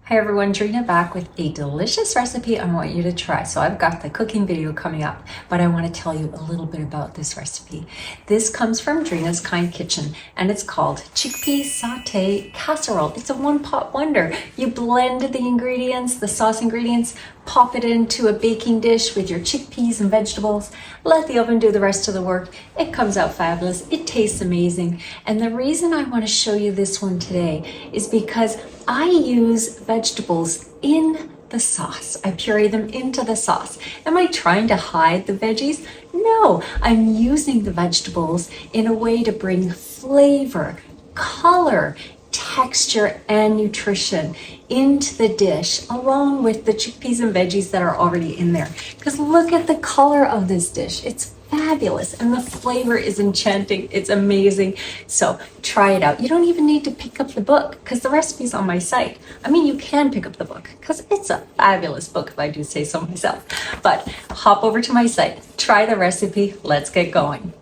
Hi everyone, Dreena back with a delicious recipe I want you to try. So I've got the cooking video coming up, but I want to tell you a little bit about this recipe. This comes from Dreena's Kind Kitchen and it's called Chickpea Satay Casserole. It's a one-pot wonder. You blend the ingredients, the sauce ingredients, pop it into a baking dish with your chickpeas and vegetables, let the oven do the rest of the work. It comes out fabulous. It tastes amazing. And the reason I want to show you this one today is because I use vegetables in the sauce. I puree them into the sauce. Am I trying to hide the veggies? No, I'm using the vegetables in a way to bring flavor, color, texture, and nutrition into the dish, along with the chickpeas and veggies that are already in there. Because look at the color of this dish. It's fabulous and the flavor is enchanting. It's amazing. So try it out. You don't even need to pick up the book because the recipe's on my site. I mean, you can pick up the book because it's a fabulous book if I do say so myself. But hop over to my site, try the recipe. Let's get going.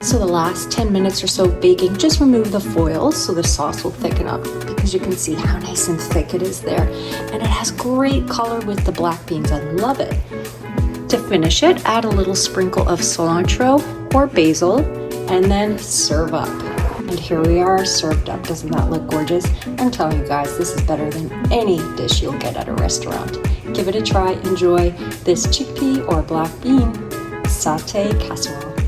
So the last 10 minutes or so baking, just remove the foil so the sauce will thicken up because you can see how nice and thick it is there. And it has great color with the black beans. I love it. To finish it, add a little sprinkle of cilantro or basil and then serve up. And here we are, served up. Doesn't that look gorgeous? I'm telling you guys, this is better than any dish you'll get at a restaurant. Give it a try. Enjoy this chickpea or black bean satay casserole.